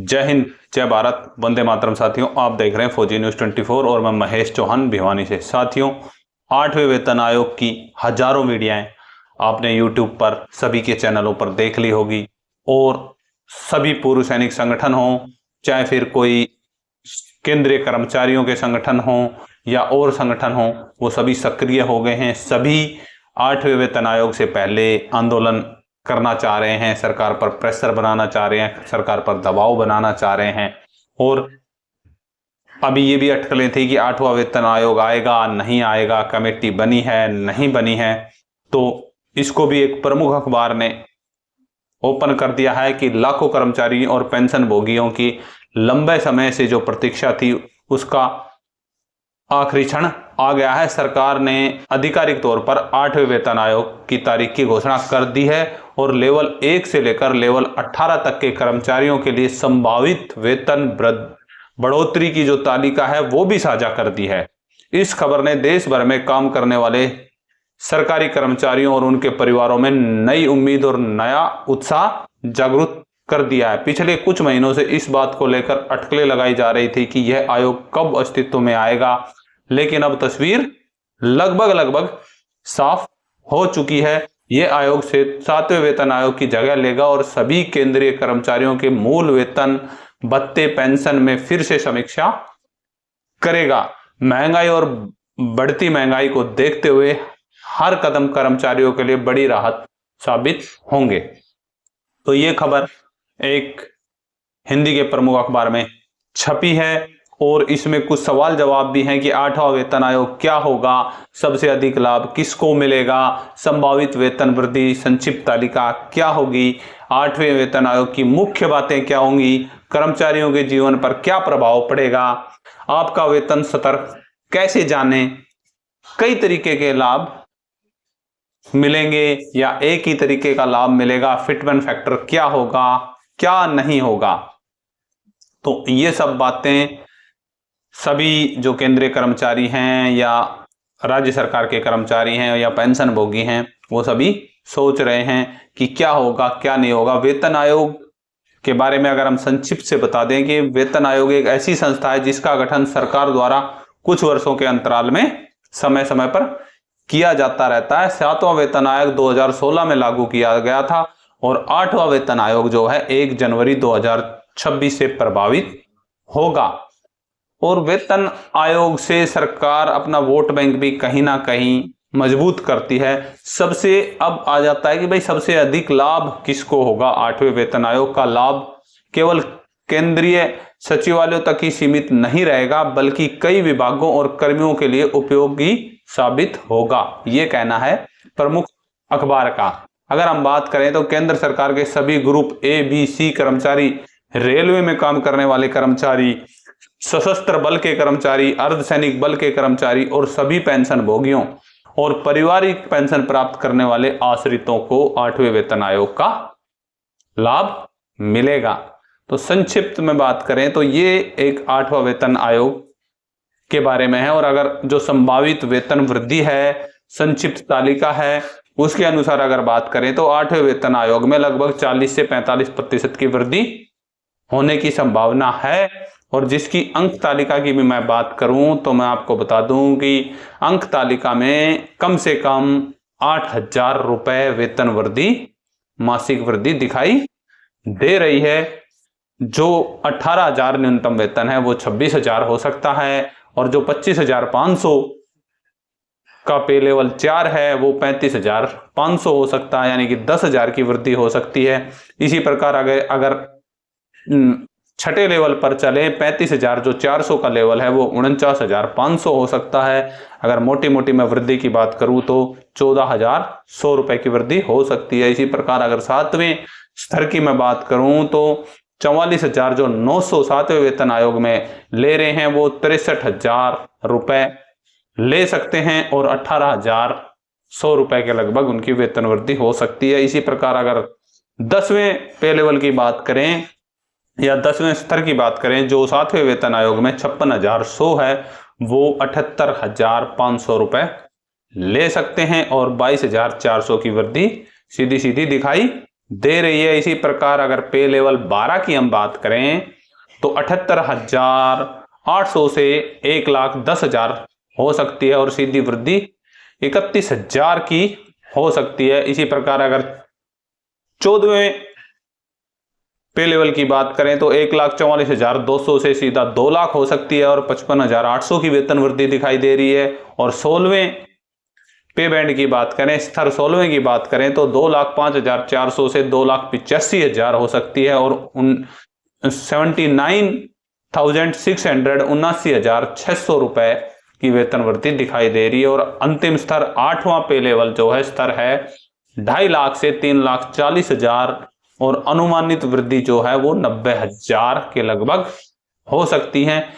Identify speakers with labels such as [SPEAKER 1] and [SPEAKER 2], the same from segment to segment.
[SPEAKER 1] जय हिंद, जय भारत, वंदे मातरम। साथियों, आप देख रहे हैं फौजी न्यूज़ 24 और मैं महेश चौहान भिवानी से। साथियों, 8वें वेतन आयोग की हजारों वीडियोएं आपने यूट्यूब पर सभी के चैनलों पर देख ली होगी और सभी पूर्व सैनिक संगठन हो, चाहे फिर कोई केंद्रीय कर्मचारियों के संगठन हो या और संगठन हो, वो सभी सक्रिय हो गए हैं। सभी 8वें वेतन आयोग से पहले आंदोलन करना चाह रहे हैं, सरकार पर प्रेशर बनाना चाह रहे हैं, सरकार पर दबाव बनाना चाह रहे हैं। और अभी ये भी अटकलें थी कि 8वां वेतन आयोग आएगा नहीं आएगा, कमेटी बनी है नहीं बनी है। तो इसको भी एक प्रमुख अखबार ने ओपन कर दिया है कि लाखों कर्मचारी और पेंशन भोगियों की लंबे समय से जो प्रतीक्षा थी उसका आखिरी क्षण आ गया है। सरकार ने आधिकारिक तौर पर 8वें वेतन आयोग की तारीख की घोषणा कर दी है और लेवल 1 से लेकर लेवल 18 तक के कर्मचारियों के लिए संभावित वेतन बढ़ोतरी की जो तालिका है वो भी साझा कर दी है। इस खबर ने देश भर में काम करने वाले सरकारी कर्मचारियों और उनके परिवारों में नई उम्मीद और नया उत्साह जागरूक कर दिया है। पिछले कुछ महीनों से इस बात को लेकर अटकलें लगाई जा रही थी कि यह आयोग कब अस्तित्व में आएगा, लेकिन अब तस्वीर लगभग साफ हो चुकी है। यह आयोग से 7वें वेतन आयोग की जगह लेगा और सभी केंद्रीय कर्मचारियों के मूल वेतन, भत्ते, पेंशन में फिर से समीक्षा करेगा। महंगाई और बढ़ती महंगाई को देखते हुए हर कदम कर्मचारियों के लिए बड़ी राहत साबित होंगे। तो ये खबर एक हिंदी के प्रमुख अखबार में छपी है और इसमें कुछ सवाल जवाब भी हैं कि 8वां वेतन आयोग क्या होगा, सबसे अधिक लाभ किसको मिलेगा, संभावित वेतन वृद्धि संक्षिप्त तालिका क्या होगी, 8वें वेतन आयोग की मुख्य बातें क्या होंगी, कर्मचारियों के जीवन पर क्या प्रभाव पड़ेगा, आपका वेतन स्तर कैसे जाने, कई तरीके के लाभ मिलेंगे या एक ही तरीके का लाभ मिलेगा, फिटमेंट फैक्टर क्या होगा, क्या नहीं होगा। तो ये सब बातें सभी जो केंद्रीय कर्मचारी हैं या राज्य सरकार के कर्मचारी हैं या पेंशन भोगी हैं वो सभी सोच रहे हैं कि क्या होगा क्या नहीं होगा। वेतन आयोग के बारे में अगर हम संक्षिप्त से बता दें कि वेतन आयोग एक ऐसी संस्था है जिसका गठन सरकार द्वारा कुछ वर्षों के अंतराल में समय समय पर किया जाता रहता है। 7वां वेतन आयोग 2016 में लागू किया गया था और 8वां वेतन आयोग जो है 1 जनवरी 2026 से प्रभावित होगा। और वेतन आयोग से सरकार अपना वोट बैंक भी कहीं ना कहीं मजबूत करती है। सबसे अब आ जाता है कि भाई सबसे अधिक लाभ किसको होगा। 8वें वेतन आयोग का लाभ केवल केंद्रीय सचिवालयों तक ही सीमित नहीं रहेगा बल्कि कई विभागों और कर्मियों के लिए उपयोगी साबित होगा, ये कहना है प्रमुख अखबार का। अगर हम बात करें तो केंद्र सरकार के सभी ग्रुप ए, बी, सी कर्मचारी, रेलवे में काम करने वाले कर्मचारी, सशस्त्र बल के कर्मचारी, अर्धसैनिक बल के कर्मचारी और सभी पेंशन भोगियों और पारिवारिक पेंशन प्राप्त करने वाले आश्रितों को 8वें वेतन आयोग का लाभ मिलेगा। तो संक्षिप्त में बात करें तो ये एक 8वां वेतन आयोग के बारे में है। और अगर जो संभावित वेतन वृद्धि है, संक्षिप्त तालिका है, उसके अनुसार अगर बात करें तो 8वें वेतन आयोग में लगभग 40 से 45% की वृद्धि होने की संभावना है। और जिसकी अंक तालिका की भी मैं बात करूं तो मैं आपको बता दूं कि अंक तालिका में कम से कम 8,000 रुपए वेतन वृद्धि, मासिक वृद्धि दिखाई दे रही है। जो 18,000 न्यूनतम वेतन है वो 26,000 हो सकता है और जो 25,500 का पे लेवल 4 है वो 35,500 हो सकता है, यानी कि 10,000 की वृद्धि हो सकती है। इसी प्रकार अगर छठे लेवल पर चले 35,000 जो 400 का लेवल है वो 49,500 हो सकता है। अगर मोटी मोटी मैं वृद्धि की बात करूं तो 14,100 रुपए की वृद्धि हो सकती है। इसी प्रकार अगर 7वें स्तर की मैं बात करूं तो 44,000 जो 900 7वें वेतन आयोग में ले रहे हैं वो 63,000 रुपए ले सकते हैं और 18,100 रुपए के लगभग उनकी वेतन वृद्धि हो सकती है। इसी प्रकार अगर 10वें पे लेवल की बात करें या 10वें स्तर की बात करें जो 7वें वेतन आयोग में 56,100 है वो 78,500 रुपए ले सकते हैं और 22,400 की वृद्धि सीधी सीधी दिखाई दे रही है। इसी प्रकार अगर पे लेवल 12 की हम बात करें तो 78,800 से 1,10,000 हो सकती है और सीधी वृद्धि 31,000 की हो सकती है। इसी प्रकार अगर 14वें पे लेवल की बात करें तो 1,44,200 से सीधा 2 लाख हो सकती है और 55,800 की वेतन वृद्धि दिखाई दे रही है। और 16वें पे बैंड की बात करें, स्तर 16वें की बात करें तो 2,05,400 से 2,85,000 हो सकती है और 79,600 79,600 रुपए की वेतन वृद्धि दिखाई दे रही है। और अंतिम स्तर 8वां पे लेवल जो है स्तर है 2.5 लाख से 3,40,000 और अनुमानित वृद्धि जो है वो 90,000 के लगभग हो सकती है।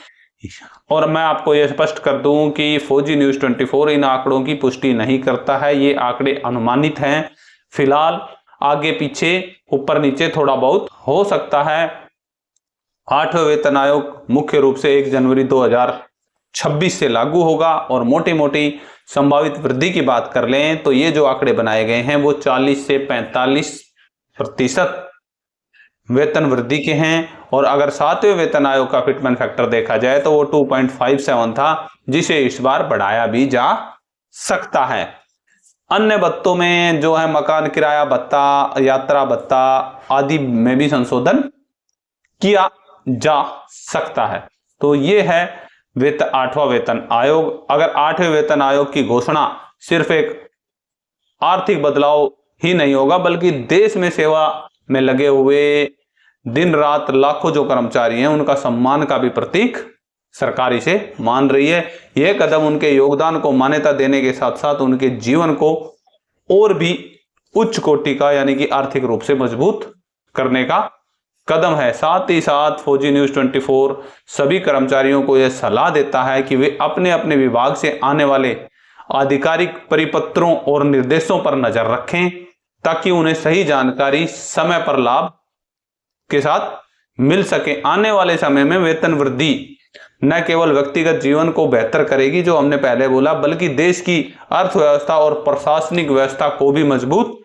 [SPEAKER 1] और मैं आपको यह स्पष्ट कर दूं कि फौजी न्यूज 24 इन आंकड़ों की पुष्टि नहीं करता है, ये आंकड़े अनुमानित हैं। फिलहाल आगे पीछे ऊपर नीचे थोड़ा बहुत हो सकता है। 8वें वेतन आयोग मुख्य रूप से 1 जनवरी 2026 से लागू होगा और मोटी मोटी संभावित वृद्धि की बात कर लें तो ये जो आंकड़े बनाए गए हैं वो 40 से 45% वेतन वृद्धि के हैं। और अगर 7वें वेतन आयोग का फिटमेंट फैक्टर देखा जाए तो वो 2.57 था, जिसे इस बार बढ़ाया भी जा सकता है। अन्य भत्तों में जो है मकान किराया भत्ता, यात्रा भत्ता आदि में भी संशोधन किया जा सकता है। तो ये है 8वां वेतन आयोग। अगर 8वें वेतन आयोग की घोषणा सिर्फ एक आर्थिक बदलाव ही नहीं होगा बल्कि देश में सेवा में लगे हुए दिन रात लाखों जो कर्मचारी हैं उनका सम्मान का भी प्रतीक सरकार इसे मान रही है। यह कदम उनके योगदान को मान्यता देने के साथ साथ उनके जीवन को और भी उच्च कोटि का यानी कि आर्थिक रूप से मजबूत करने का कदम है। साथ ही साथ फौजी न्यूज 24 सभी कर्मचारियों को यह सलाह देता है कि वे अपने अपने विभाग से आने वाले आधिकारिक परिपत्रों और निर्देशों पर नजर रखें ताकि उन्हें सही जानकारी समय पर लाभ के साथ मिल सके। आने वाले समय में वेतन वृद्धि न केवल व्यक्तिगत जीवन को बेहतर करेगी जो हमने पहले बोला, बल्कि देश की अर्थव्यवस्था और प्रशासनिक व्यवस्था को भी मजबूत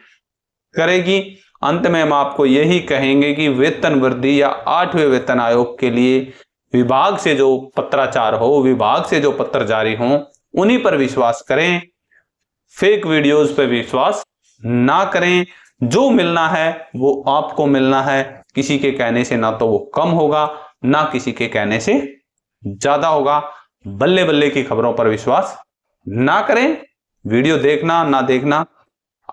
[SPEAKER 1] करेगी। अंत में हम आपको यही कहेंगे कि वेतन वृद्धि या 8वें वेतन आयोग के लिए विभाग से जो पत्राचार हो, विभाग से जो पत्र जारी हो, उन्हीं पर विश्वास करें। फेक वीडियोस पर विश्वास ना करें। जो मिलना है वो आपको मिलना है। किसी के कहने से ना तो वो कम होगा ना किसी के कहने से ज्यादा होगा। बल्ले बल्ले की खबरों पर विश्वास ना करें। वीडियो देखना ना देखना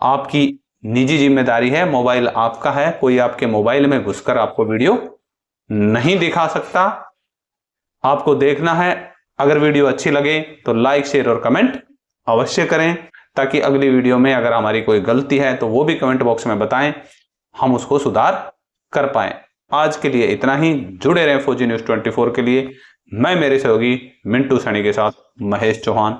[SPEAKER 1] आपकी निजी जिम्मेदारी है। मोबाइल आपका है, कोई आपके मोबाइल में घुसकर आपको वीडियो नहीं दिखा सकता। आपको देखना है। अगर वीडियो अच्छी लगे तो लाइक शेयर और कमेंट अवश्य करें ताकि अगली वीडियो में अगर हमारी कोई गलती है तो वो भी कमेंट बॉक्स में बताएं, हम उसको सुधार कर पाएं। आज के लिए इतना ही। जुड़े रहें फौजी न्यूज 24 के लिए। मैं मेरे सहयोगी मिंटू सैनी के साथ महेश चौहान।